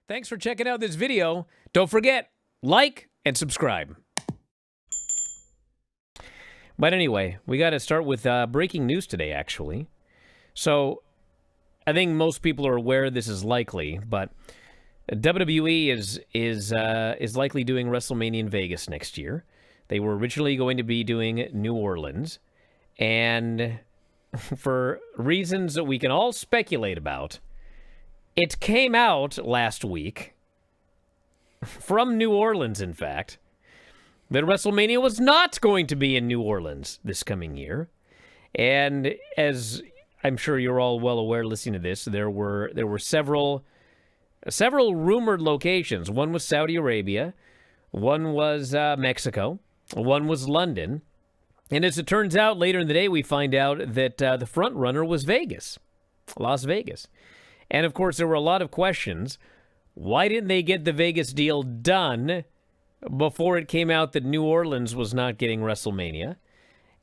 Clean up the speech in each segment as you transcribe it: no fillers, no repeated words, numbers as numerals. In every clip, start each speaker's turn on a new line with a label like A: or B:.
A: Thanks for checking out this video. Don't forget, like and subscribe. But anyway, we got to start with breaking news today, actually. So, I think most people are aware this is likely, but WWE is likely doing WrestleMania in Vegas next year. They were originally going to be doing New Orleans, and for reasons that we can all speculate about, it came out last week, from New Orleans, in fact, that WrestleMania was not going to be in New Orleans this coming year. And as I'm sure you're all well aware listening to this, there were several rumored locations. One was Saudi Arabia, one was Mexico, one was London. And as it turns out, later in the day, we find out that the front runner was Vegas, Las Vegas. And, of course, there were a lot of questions. Why didn't they get the Vegas deal done before it came out that New Orleans was not getting WrestleMania?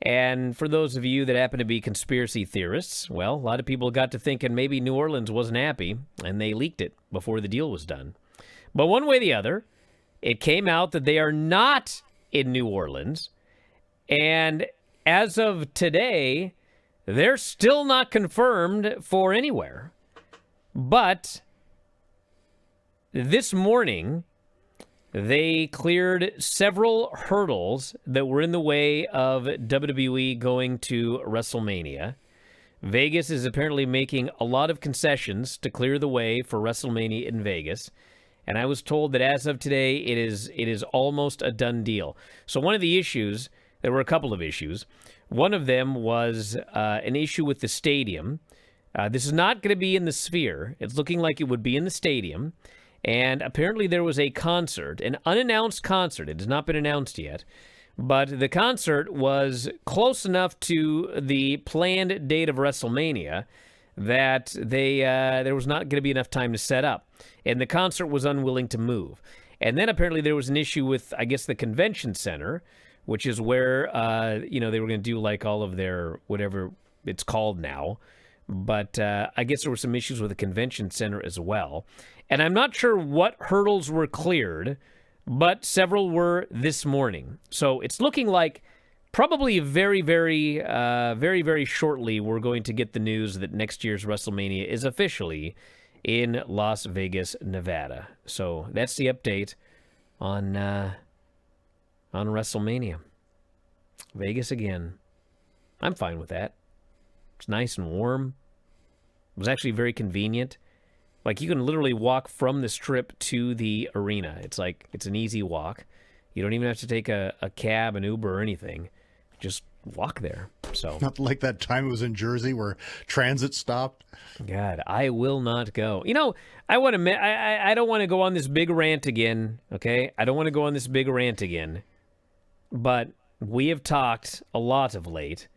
A: And for those of you that happen to be conspiracy theorists, well, a lot of people got to thinking maybe New Orleans wasn't happy, and they leaked it before the deal was done. But one way or the other, it came out that they are not in New Orleans. And as of today, they're still not confirmed for anywhere. But this morning, they cleared several hurdles that were in the way of WWE going to WrestleMania. Vegas is apparently making a lot of concessions to clear the way for WrestleMania in Vegas. And I was told that as of today, it is almost a done deal. So one of the issues, there were a couple of issues. One of them was an issue with the stadium. This is not going to be in the Sphere. It's looking like it would be in the stadium. And apparently there was a concert, an unannounced concert. It has not been announced yet. But the concert was close enough to the planned date of WrestleMania that there was not going to be enough time to set up. And the concert was unwilling to move. And then apparently there was an issue with, I guess, the convention center, which is where, they were going to do like all of their, whatever it's called now. But I guess there were some issues with the convention center as well. And I'm not sure what hurdles were cleared, but several were this morning. So it's looking like probably very, very shortly we're going to get the news that next year's WrestleMania is officially in Las Vegas, Nevada. So that's the update on WrestleMania. Vegas again. I'm fine with that. It's nice and warm. It was actually very convenient. Like, you can literally walk from the Strip to the arena. It's like, it's an easy walk. You don't even have to take a cab, an Uber, or anything. Just walk there. So
B: not like that time it was in Jersey where transit stopped.
A: God, I will not go. You know, I don't want to go on this big rant again, okay? I don't want to go on this big rant again. But we have talked a lot of late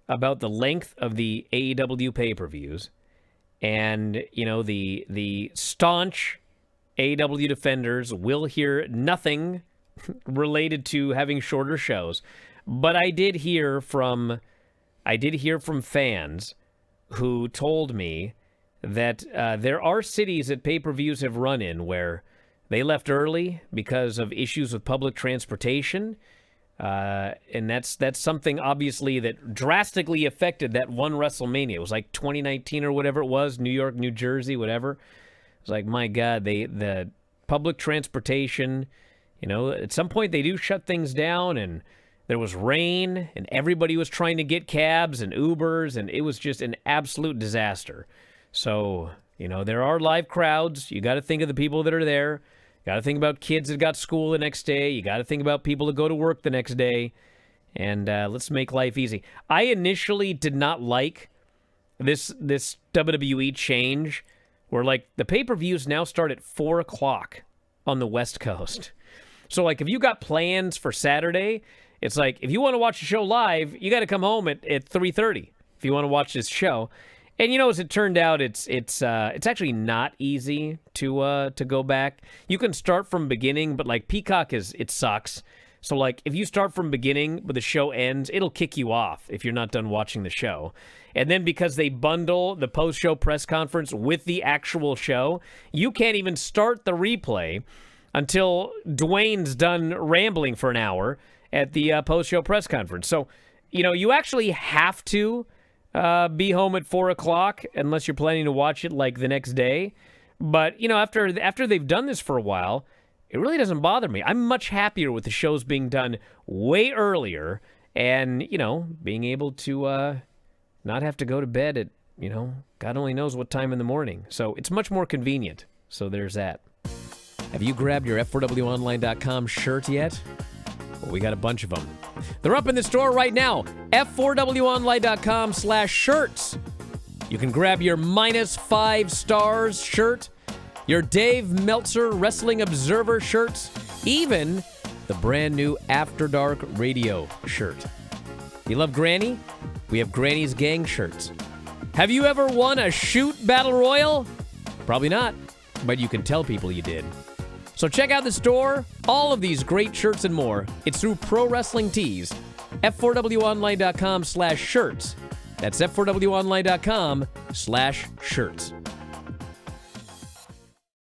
A: about the length of the AEW pay-per-views, and, the staunch AEW defenders will hear nothing related to having shorter shows. But I did hear from fans who told me that there are cities that pay-per-views have run in where they left early because of issues with public transportation. And that's something, obviously, that drastically affected that one WrestleMania. It was like 2019 or whatever it was, New York, New Jersey, whatever. It's like, my God, the public transportation, at some point they do shut things down, and there was rain, and everybody was trying to get cabs and Ubers, and it was just an absolute disaster. So, there are live crowds. You got to think of the people that are there. Got to think about kids that got school the next day. You got to think about people that go to work the next day. And let's make life easy. I initially did not like this WWE change where, like, the pay-per-views now start at 4 o'clock on the West Coast. So, like, if you got plans for Saturday, it's like, if you want to watch the show live, you got to come home at 3:30 if you want to watch this show. And, as it turned out, it's actually not easy to go back. You can start from beginning, but, like, Peacock it sucks. So, like, if you start from beginning but the show ends, it'll kick you off if you're not done watching the show. And then because they bundle the post-show press conference with the actual show, you can't even start the replay until Dwayne's done rambling for an hour at the post-show press conference. So, you actually have to be home at 4 o'clock unless you're planning to watch it, like, the next day. But, after they've done this for a while, it really doesn't bother me. I'm much happier with the shows being done way earlier and, being able to not have to go to bed at, God only knows what time in the morning. So it's much more convenient. So there's that. Have you grabbed your F4WOnline.com shirt yet? Well, we got a bunch of them. They're up in the store right now. F4WOnline.com/shirts. You can grab your -5 stars shirt, your Dave Meltzer Wrestling Observer shirts, even the brand new After Dark Radio shirt. You love Granny? We have Granny's Gang shirts. Have you ever won a shoot battle royal? Probably not, but you can tell people you did. So check out the store. All of these great shirts and more. It's through Pro Wrestling Tees. F4WOnline.com/shirts. That's F4WOnline.com/shirts.